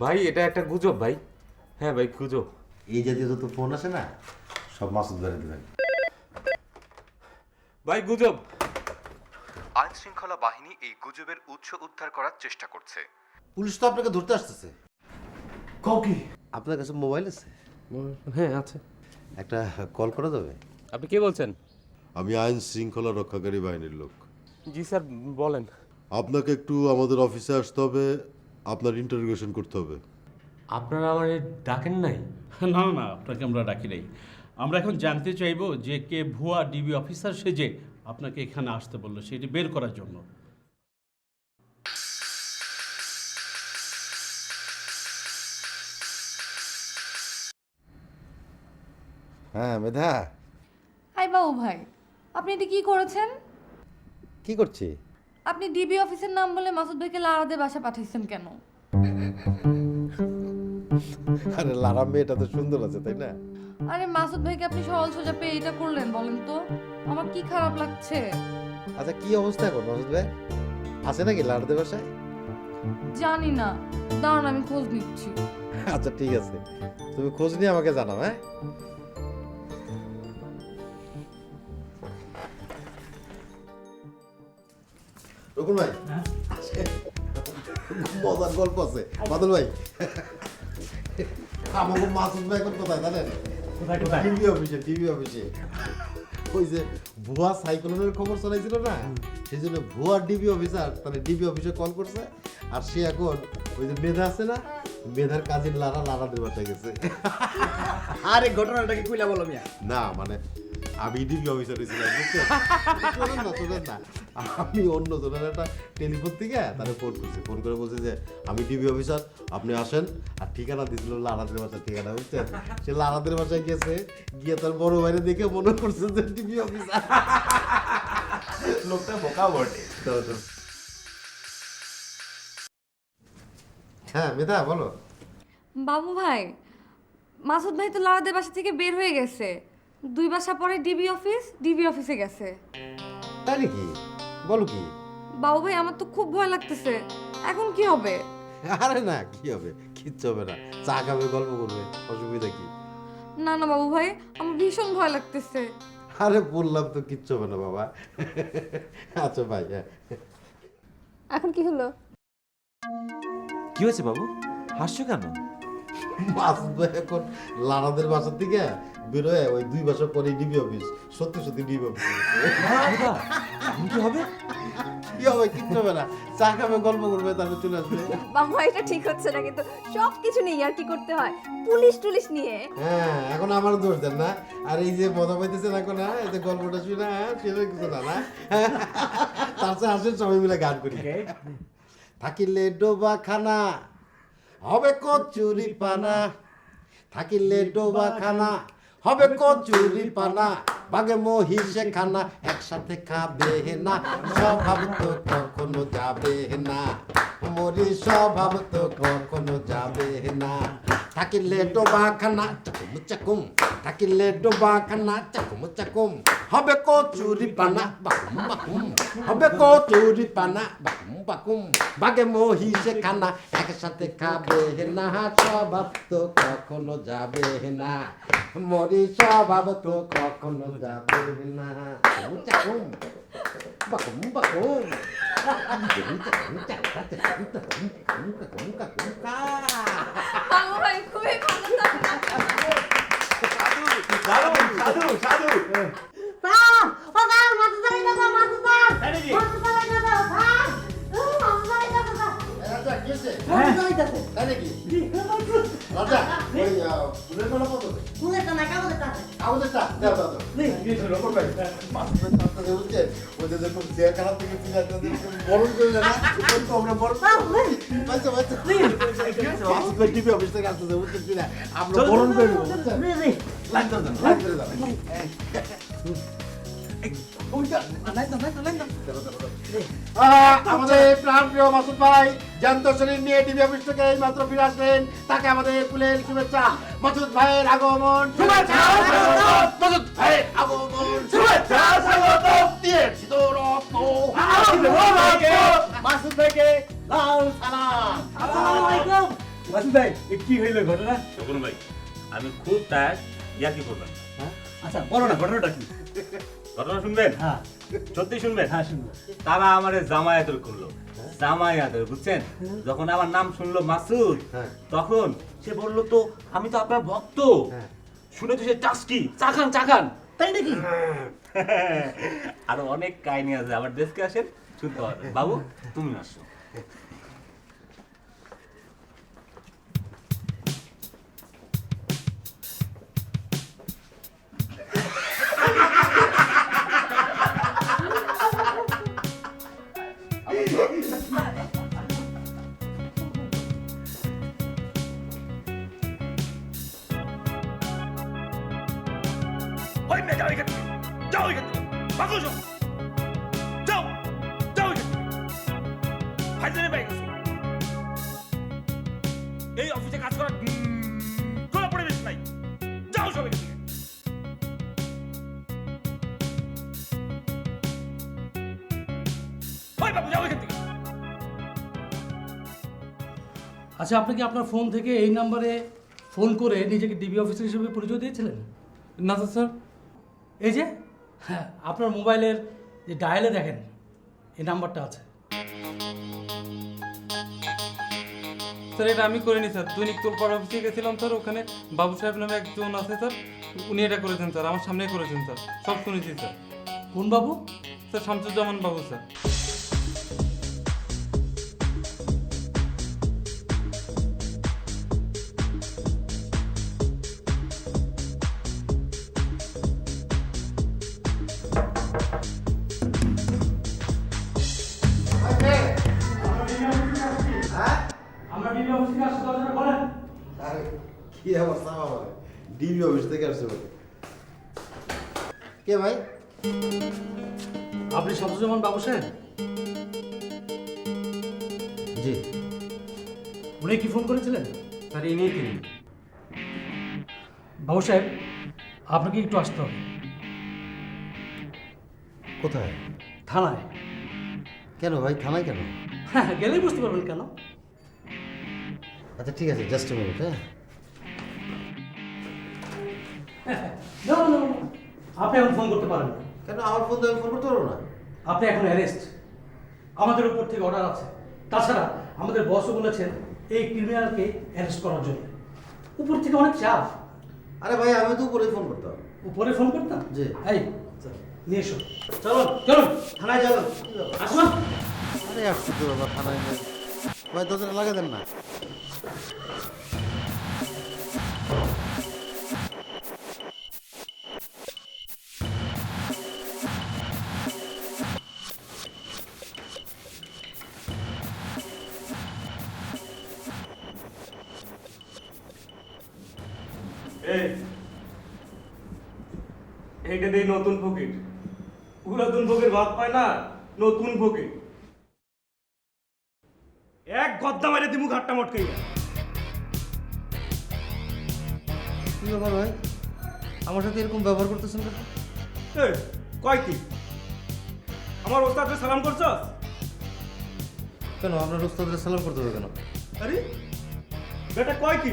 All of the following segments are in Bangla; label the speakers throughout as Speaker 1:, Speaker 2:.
Speaker 1: ভাই এটা একটা গুজব ভাই। হ্যাঁ ভাই গুজব।
Speaker 2: এই জাতীয় যত ফোন আসে না সব মাসুদ ভাই দিবেন।
Speaker 1: ভাই গুজব।
Speaker 3: আইন শৃঙ্খলা বাহিনী এই গুজবের উৎস উদ্ধার করার চেষ্টা করছে।
Speaker 2: পুলিশ তো আপনাকে ধরতে আসতেছে।
Speaker 1: কি?
Speaker 2: আপনার কাছে মোবাইল আছে?
Speaker 1: হ্যাঁ আছে।
Speaker 2: একটা কল করা যাবে?
Speaker 1: আপনি কে বলছেন?
Speaker 4: আমি আইন শৃঙ্খলা রক্ষাকারী বাহিনীর লোক।
Speaker 1: জি স্যার বলেন।
Speaker 4: আপনাকে একটু আমাদের অফিসে আসতে হবে, আপনার ইন্টারোগেশন করতে হবে।
Speaker 1: আপনারা আমার ডাকেন নাই?
Speaker 5: না না, আপনাকে আমরা ডাকি নাই। আমরা এখন জানতে চাইবো যে কে ভুয়া ডিবি অফিসার সেজে আপনাকে এখানে আসতে বললো সেটি বের করার জন্য।
Speaker 2: হ্যাঁ মেধা।
Speaker 6: হাই বাবু ভাই, আপনি এটা কি করেছেন?
Speaker 2: কি করছি?
Speaker 6: আপনি ডিবি অফিসের নাম বলে মাসুদ ভাইকে লারাদের বাসা পাঠাইছেন কেন?
Speaker 2: আরে লারা মেয়েটা তো সুন্দর আছে তাই না?
Speaker 6: আরে মাসুদ ভাইকে আপনি সহজ সোজা পেয়ে এটা করলেন, বলেন তো আমার কি খারাপ লাগছে।
Speaker 2: আচ্ছা কি অবস্থা এখন মাসুদ ভাই? আছে নাকি লারাদের বাসায়?
Speaker 6: জানি না, দাঁড়ান আমি খোঁজ নিচ্ছি।
Speaker 2: আচ্ছা ঠিক আছে, তুমি খোঁজ নিয়ে আমাকে জানাও। হ্যাঁ রকুন ভাই, মজার গল্প আছে। বাদল ভাই, আমাকে মাসুদ ভাই এখন কোথায় জানেন? টিভি অফিসে। টিভি অফিসে ওই যে ভুয়া সাইক্লোনের খবর চালাইছিল না, সেই জন্য ভুয়া ডিবি অফিসার তাহলে ডিবি অফিসে কল করছে। আর সে এখন ওই যে মেধা আছে না, মেধার কাজিন লারাদের বাসায় গেছে।
Speaker 7: আরে ঘটনাটা কি কইলা বলো মিয়া?
Speaker 2: না মানে আমি ডিবি অফিসার হয়েছিলাম, বুঝছেন? শোনেন না, আমি অন্য জনের একটা টেলিফোন থেকে তারা ফোন করছি, ফোন করে বলছে যে আমি ডিবি অফিসার, আপনি আসেন। আর ঠিকানা দিয়েছিল লারাদের বাসার ঠিকানা, বুঝছেন? সে লারাদের বাসায় গেছে, গিয়ে তার বড় ভাইরে দেখে মনে করছে যে ডিবি অফিসার।
Speaker 7: লোকটা বোকা বটে।
Speaker 2: হ্যাঁ মেধা বলো।
Speaker 6: বাবু ভাই, মাসুদ ভাই তো লারাদের বাসা থেকে বের হয়ে গেছে, 2 বাসা পরে ডিবি অফিসে গেছে।
Speaker 2: তাই নাকি? বলো কি?
Speaker 6: বাবু ভাই আমার তো খুব ভয় লাগতেছে, এখন কি হবে?
Speaker 2: আরে না, কি হবে, কিচ্ছু হবে না। চা খাবে, গল্প করবে, অসুবিধা কি?
Speaker 6: না না বাবু ভাই, আমার ভীষণ ভয় লাগতেছে।
Speaker 2: আরে বললাম তো কিচ্ছু হবে না বাবা। আচ্ছা ভাই। হ্যাঁ
Speaker 8: এখন কি হলো?
Speaker 7: কি হয়েছে বাবু, হাসছো কেন?
Speaker 2: মাসুদ ভাই এখন লারাদের বাসা থেকে বেরোয় ওই 2 বছর পরে ডিবি অফিস, সত্যি ডিবি অফিস।
Speaker 7: কি হবে?
Speaker 2: কি হবে, কিচ্ছু হবে না। চা খাবে, গল্প করবে, তারপর চলে আসবে।
Speaker 8: বাবা এটা ঠিক হচ্ছে না, কিন্তু সব কিছু নিয়ে আর কি করতে হয়, পুলিশ নিয়ে।
Speaker 2: হ্যাঁ এখন আমার দোষ দেন না। আর এই যে মজা পাইতেছেন এখন, এই যে গল্পটা শুনে সেটা কিছু না না। তার সাথে আসেন সবাই মিলে গান করি। থাকিলে ডোবা খানা হবে কচুরি পানা, থাকিলে ডোবা খানা হবে কচুরি পানা, বাগে মহিষে খানা একসাথে খাবে না, স্বভাব তো কখনো যাবে না, মরি স্বভাব তো কখনো যাবে না। থাকিলে ডোবা খানা চাকুম চাকুম, থাকিলে ডোবা খানা চাকুম চাকুম, হবে কচুরি পানা বাকুম বাকুম, হবে কচুরি পানা বাকুম বাকুম, বাগে মহিষে খানা একসাথে খাবে না, স্বভাব তো কখনো যাবে না, মরি স্বভাব তো কখনো যাবে না। চাকুম বাকুম বাকুম।
Speaker 6: বাবু ভাই খুবই ভালো লাগলো।
Speaker 7: সাধু সাধু
Speaker 9: মাসুদ ভাই
Speaker 2: তাই নাকি? রাজা, ওই, ফুলের মালা কত? কাগজেরটা? দাও, দাও, দাও। রকম ভাই, মাসুদ ভাই তার সাথে বুঝছেন, ওদের যখন চেয়ার খারাপ থেকে ছিল, আপনাদের বরণ করে দেয় না? ওই তো আমরা বরণ করে দেব। পাইছো, পাইছো? মাসুদ ভাই টিভি অফিস থেকে আসতেছে, বুঝছেন কি না? আমরা বরণ করে দেবো, বুঝছেন? লাইন করে দাও, লাইন করে দাও। আমাদের প্রাণপ্রিয় মাসুদ ভাই জ্যান্ত শরীর নিয়ে টিভি অফিস থেকে এই মাত্র ফিরে আসলেন। তাকে আমাদের ফুলের শুভেচ্ছা। মাসুদ ভাইয়ের আগমন শুভেচ্ছা, মাসুদ ভাইয়ের আগমন শুভেচ্ছা, স্বাগতম দিয়েছি তো রত্ন মাসুদ ভাইকে লাল সালাম। আসসালামু আলাইকুম।
Speaker 9: মাসুদ ভাই কি হইল ঘটনা?
Speaker 7: তখন ভাই আমি খুব টায়ার্ড, ইয়া কি করবেন?
Speaker 9: আচ্ছা বলো না ঘটনাটা কি?
Speaker 7: ঘটনা শুনবেন?
Speaker 9: হ্যাঁ
Speaker 7: সত্যি শুনবেন?
Speaker 9: হ্যাঁ শুনবো।
Speaker 7: তারা আমার জামাই আদর করলো, জামাই আদর, বুঝছেন? যখন আমার নাম শুনলো মাসুদ, তখন সে বললো তো আমি তো আপনার ভক্ত। শুনে তো সে টাস্কি চাখান চাখান,
Speaker 9: তাই নাকি?
Speaker 7: আরো অনেক কাহিনী আছে, আমার দেশকে আসেন শুনতে পারবেন। বাবু তুমি আসো।
Speaker 10: ওই মেয়ে যাও এখান থেকে, যাও এখান থেকে, ভাগো সব, যাও, যাও এখান থেকে, ফাইজলামি পেয়ে গেছো। এই অফিসে কাজ করার কোনো পরিবেশ নাই, যাও সব এখান থেকে। ওই বাবু যাও এখান থেকে।
Speaker 9: আচ্ছা আপনি কি আপনার ফোন থেকে এই নাম্বারে ফোন করে নিজেকে ডিবি অফিসার হিসেবে পরিচয় দিয়েছিলেন?
Speaker 1: না তো স্যার।
Speaker 9: এই যে হ্যাঁ আপনার মোবাইলের যে ডায়ালে দেখেন এই নাম্বারটা আছে।
Speaker 1: স্যার এটা আমি করিনি স্যার, দৈনিক তোলপাড় অফিসে গেছিলাম স্যার, ওখানে বাবু সাহেব নামে একজন আছে স্যার, উনি এটা করেছেন স্যার, আমার সামনেই করেছেন স্যার, সব শুনেছি স্যার।
Speaker 9: কোন বাবু?
Speaker 1: স্যার শামসুজ্জামান বাবু স্যার।
Speaker 9: আমরা ডিবি অফিস থেকে আসছি, দরজাটা খোলেন।
Speaker 2: আরে কি অবস্থা বাবা, ডিবি অফিস থেকে আসছে বলে। কে ভাই?
Speaker 9: আপনি শামসুজ্জামান বাবু সাহেব?
Speaker 2: জি।
Speaker 9: উনি কি ফোন করেছিলেন?
Speaker 1: স্যার ইনিই তিনি।
Speaker 9: বাবু সাহেব আপনাকে একটু আসতে হবে
Speaker 2: কোথায়?
Speaker 9: থানায়।
Speaker 2: কেন ভাই, থানায় কেন?
Speaker 9: হ্যাঁ গেলেই বুঝতে পারবেন কেন।
Speaker 2: আচ্ছা ঠিক আছে, জাস্ট এ মিনিট। হ্যাঁ
Speaker 9: না, না, না, আপনি এখন ফোন করতে পারেন না।
Speaker 2: কেন আমার ফোন দিয়ে আমি ফোন করতে পারবো না?
Speaker 9: আপনি এখন অ্যারেস্ট, আমাদের উপর থেকে অর্ডার আছে। তাছাড়া আমাদের বসও বলেছেন এই ক্রিমিনালকে অ্যারেস্ট করার জন্য। উপর থেকে অনেক চাপ।
Speaker 2: আরে ভাই আমি তো উপরেই ফোন করতাম।
Speaker 9: উপরে ফোন করতাম?
Speaker 2: জি।
Speaker 9: এই নিয়ে এসো, চলুন চলুন থানায় চলুন, আসুন।
Speaker 2: আরে আসছি তো বাবা, থানায় নেই ভাই, দরজাটা লাগা দেন না।
Speaker 10: এইটা দিয়ে নতুন ফকির, পুরাতন ফকির ভাত পায় না, নতুন ফকির এক গদ্দা মাইরে দিমু ঘাটটা মটকাই।
Speaker 2: কি ব্যাপার ভাই, আমার সাথে এরকম ব্যবহার করতেছেন কেন?
Speaker 10: কয় কি আমার ওস্তাদকে সালাম করছস?
Speaker 2: কেন আপনার ওস্তাদের সালাম করতে হবে কেন?
Speaker 10: আরে বেটা কয় কি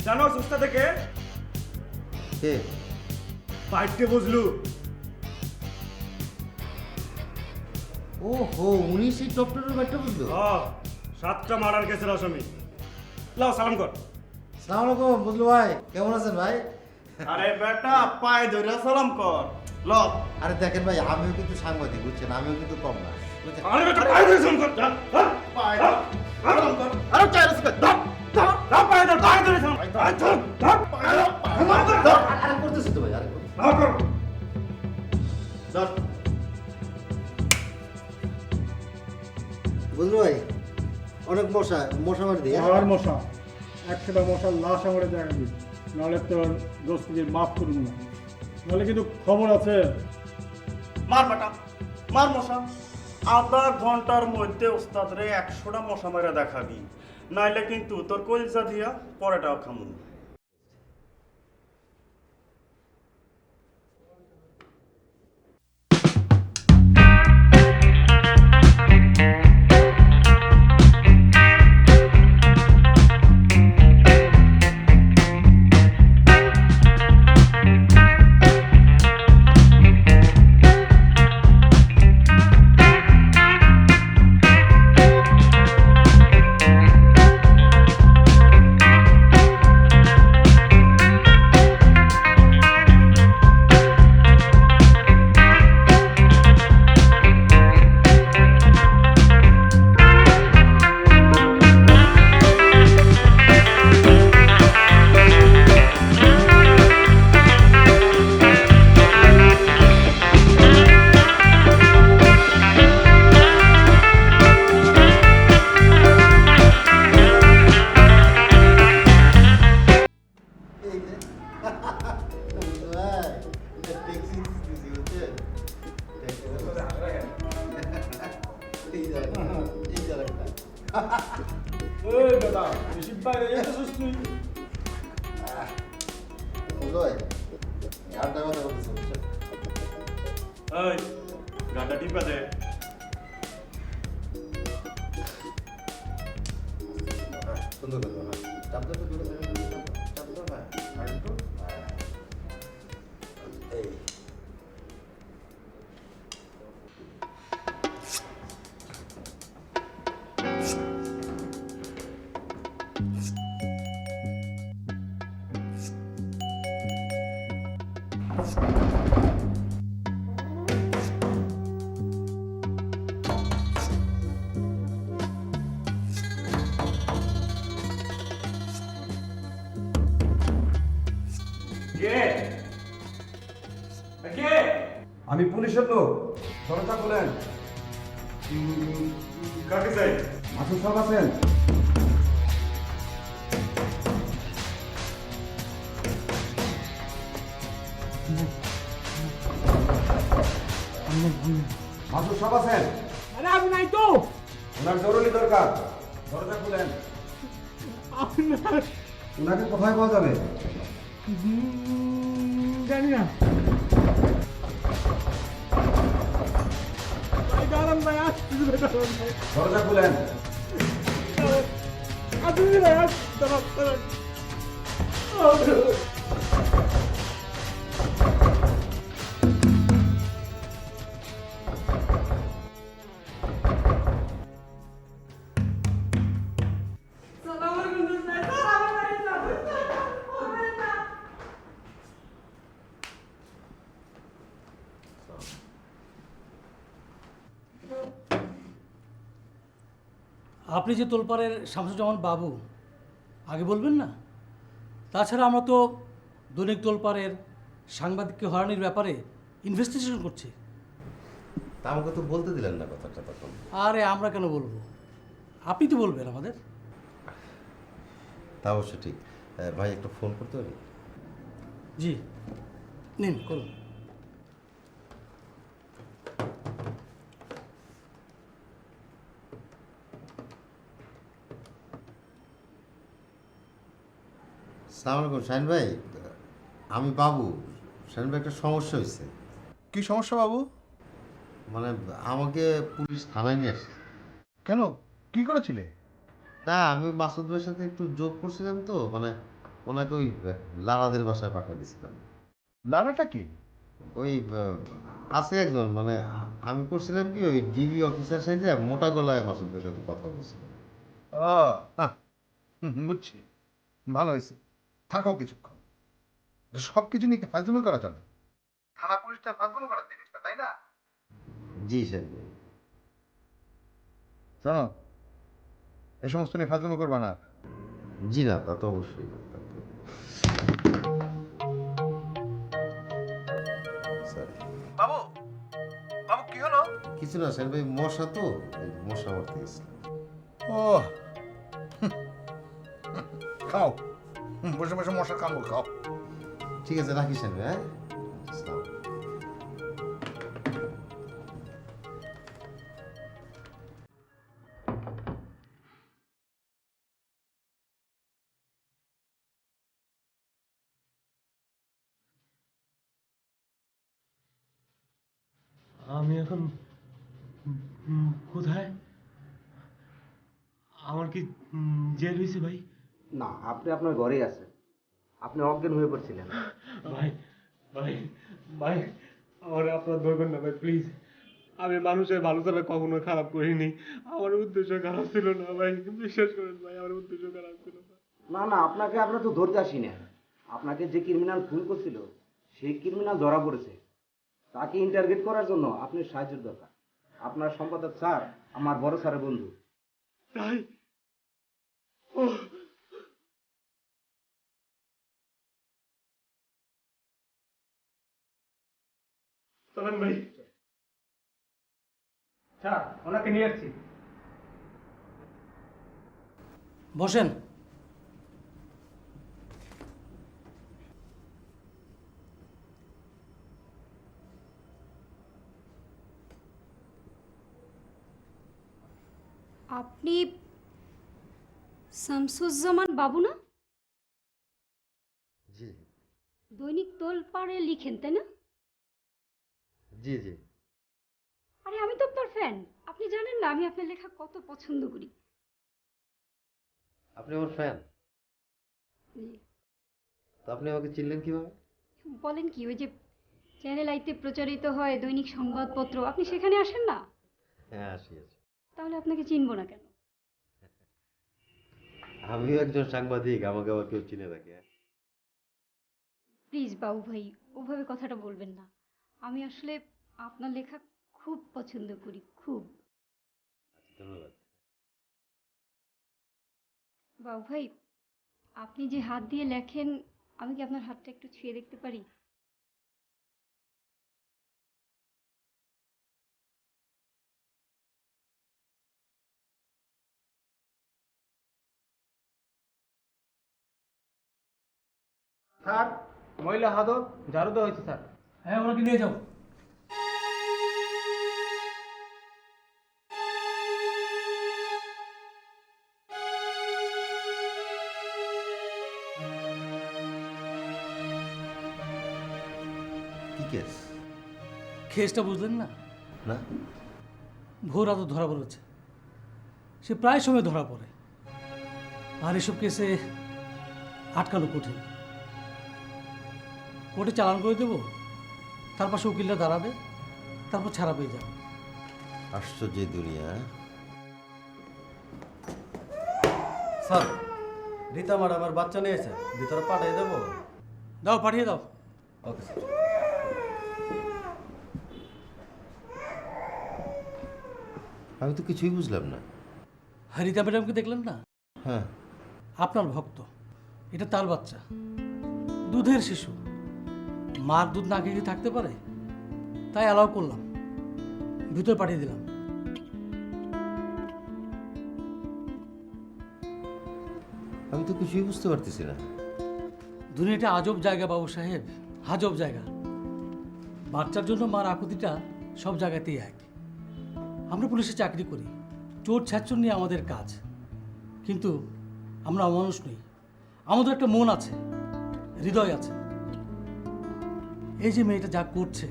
Speaker 10: জানোস ওস্তাদকে?
Speaker 2: কে?
Speaker 10: বাইটকে বুঝলু?
Speaker 2: ও হো, উনি সেই ডক্টরের বাড়িটা বুঝলো?
Speaker 10: 7টা মার্ডার কেসের আসামি। লাও সালাম কর।
Speaker 2: সালাম আলাইকুম বুঝলো ভাই, কেমন আছেন ভাই?
Speaker 10: আরে বেটা পায়ে ধরে সালাম কর। ল
Speaker 2: আরে দেখেন ভাই, আমিও কিন্তু সাংবাদিক বুঝছেন, আমিও কিন্তু কম না বুঝছেন।
Speaker 10: আরে বেটা পায়ে ধরে সালাম কর।
Speaker 2: করতেছি তো ভাই, আরে বুঝলো ভাই, অনেক মশা মশা মারি দিয়ে
Speaker 11: আর মশা 100টা মশার লাশ আমার দেখা দিই, নাহলে তোর দোস্তিদের মাফ করবো না, নাহলে কিন্তু খবর আছে।
Speaker 10: মার বেটা, মার মশা। আধা ঘন্টার মধ্যে ওস্তাদরে 100টা মশা মেরে দেখাবি, নাইলে কিন্তু তোর কলজা দিয়া পরেটাও খামু। এই গাটা টিপা দে।
Speaker 2: সুন্দর করে চাপ দাও, দূরে চাপ দাও, হ্যাঁ আর একটু এই
Speaker 10: আমি পুলিশের লোক, দরজা খোলেন। কাকে চাই? মাসুদ সাহেব আছেন? মাসুদ সাহেব আছেন?
Speaker 11: আরে আমি নাই তো।
Speaker 10: ওনার জরুরি দরকার, দরজা খুলেন। ওনাকে কোথায় পাওয়া যাবে?
Speaker 11: জানি না।
Speaker 10: দরজা খুলেন।
Speaker 9: আপনি যে তোলপাড়ের শামসুজ্জামান বাবু, আগে বলবেন না? তাছাড়া আমরা তো দৈনিক তোলপাড়ের সাংবাদিককে হয়রানির ব্যাপারে ইনভেস্টিগেশন করছি।
Speaker 2: তা আমাকে তো বলতে দিলেন না কথাটা তখন।
Speaker 9: আরে আমরা কেন বলবো, আপনি তো বলবেন আমাদের।
Speaker 2: তা অবশ্য ঠিক। ভাই একটা ফোন করতে পারি?
Speaker 9: জি নিন, করুন।
Speaker 2: সালাম আলাইকুম শাহিন ভাই, আমি বাবু। শাহিন ভাই একটা সমস্যা হয়েছে।
Speaker 4: কি সমস্যা বাবু?
Speaker 2: মানে আমাকে পুলিশ থানায় নিয়ে আসছে।
Speaker 4: কেন, কি করেছিলে?
Speaker 2: না, আমি মাসুদ ভাইয়ের সাথে একটু যোগ করছিলাম তো, মানে ওনাকে ওই লারাদের বাসায় পাঠিয়ে দিয়েছিলাম।
Speaker 4: লারাটা কি?
Speaker 2: ওই আছে একজন, মানে আমি করছিলাম কি ওই ডিবি অফিসার সাথে মোটা গলায় মাসুদ ভাইয়ের সাথে কথা বলছিলাম।
Speaker 4: বুঝছি, ভালো হয়েছে, থাকাও কিছুক্ষণ। সব কিছু নিয়ে ফাজলামি করা চলে? থানা পুলিশটা ফাজলামি করার জিনিসটা, তাই না?
Speaker 2: জি শাহিন ভাই।
Speaker 4: শোনো, এই সমস্ত নিয়ে ফাজলামি করবা না।
Speaker 2: জি না, তা তো অবশ্যই। স্যার,
Speaker 4: বাবু, বাবু কি হলো?
Speaker 2: কিছু না স্যার ভাই, মশা তো, এই মশা মারতে গেছিলাম।
Speaker 4: ও খাও, বসে বসে মশা কামড় খাও।
Speaker 2: ঠিক আছে, রাখি স্যার ভাই, হ্যাঁ? আসসালামু আলাইকুম।
Speaker 7: আমি এখন কোথায়? আমার কি জেল হয়েছে ভাই?
Speaker 12: না, আপনি আপনার ঘরেই আছেন। আপনি অজ্ঞান হয়ে পড়ছিলেন।
Speaker 7: ভাই ভাই ভাই, আমার আপনার ধরবেন না ভাই, প্লিজ। আমি মানুষের ভালো ছাড়া কখনো খারাপ করিনি। আমার উদ্দেশ্য খারাপ ছিল না ভাই, বিশ্বাস করেন ভাই, আমার উদ্দেশ্য খারাপ ছিল না।
Speaker 12: না না, আপনাকে আমরা তো ধরতে আসি না। আপনাকে যে ক্রিমিনাল খুন করছিল সেই ক্রিমিনাল ধরা পড়েছে। তাকে ইন্টারগেট করার জন্য আপনার সাহায্যের দরকার। আপনার সম্পাদক স্যার আমার বড় স্যারের বন্ধু।
Speaker 7: তাই? ও চলেন ভাই।
Speaker 9: স্যার, ওনাকে নিয়ে আসছি। বসেন।
Speaker 13: আপনি শামসুজ্জামান বাবু না?
Speaker 2: জি
Speaker 13: দৈনিক তোলপাড়ে লিখেন তাই না?
Speaker 2: জি জি।
Speaker 13: আরে আমি তো আপনার ফ্যান। আপনি জানেন না আমি আপনার লেখা কত পছন্দ করি।
Speaker 2: আপনি আমার ফ্যান? তো আপনি আমাকে চিনলেন কিভাবে?
Speaker 13: বলেন কি, ওই যে চ্যানেল আইতে প্রচারিত হয় দৈনিক সংবাদপত্র, আপনি সেখানে আসেন না?
Speaker 2: হ্যাঁ, আসি।
Speaker 13: তাহলে আপনাকে চিনবো না কেন?
Speaker 2: আমিও একজন সাংবাদিক, আমাকে আবার কেউ চিনে রাখে?
Speaker 13: প্লিজ বাবু ভাই, ওভাবে কথাটা বলবেন না। আমি আসলে আপনার লেখা খুব পছন্দ করি, খুব।
Speaker 2: ধন্যবাদ।
Speaker 13: বাবু ভাই, আপনি যে হাত দিয়ে লেখেন, আমি কি আপনার হাতটা একটু ছুঁয়ে দেখতে পারি?
Speaker 12: স্যার, মহিলা হাদক ঝাড়ু দেওয়া হয়েছে স্যার।
Speaker 9: হ্যাঁ, ওনাকে নিয়ে যাও।
Speaker 2: কি কেস?
Speaker 9: কেসটা বুঝলেন না?
Speaker 2: না।
Speaker 9: ভোর রাতে ধরা পড়েছে। সে প্রায় সময় ধরা পড়ে, আর এসব কেসে আটকানো কঠিন। কোর্টে চালান করে দেবো, তার পাশে উকিলরা দাঁড়াবে, তারপর ছাড়া পেয়ে যাবে।
Speaker 2: আশ্চর্য দুনিয়া।
Speaker 12: স্যার, রীতা ম্যাডামের বাচ্চা নিয়েছে, ভিতরে পাঠিয়ে দেবো?
Speaker 9: দাও, পাঠিয়ে দাও।
Speaker 12: Okay sir.
Speaker 2: আমি তো কিছুই বুঝলাম না।
Speaker 9: রীতা ম্যাডামকে দেখলেন না?
Speaker 2: হ্যাঁ।
Speaker 9: আপনার ভক্ত, এটা তার বাচ্চা, দুধের শিশু। মার দুধ না খেয়ে থাকতে পারে, তাই অ্যালাউ করলাম, ভিতর পাঠিয়ে দিলাম।
Speaker 2: আমি তো কিছুই বুঝতে পারতেছি না।
Speaker 9: দুনিয়াটা আজব জায়গা বাবু সাহেব, আজব জায়গা। বাচ্চার জন্য মার আকুতিটা সব জায়গাতেই এক। আমরা পুলিশে চাকরি করি, চোর ছ্যাচর নিয়ে আমাদের কাজ, কিন্তু আমরা অমানুষ নই। আমাদের একটা মন আছে, হৃদয় আছে। এই যে মেয়েটা যা করছে,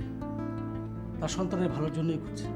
Speaker 9: তার সন্তানের ভালোর জন্যই করছে।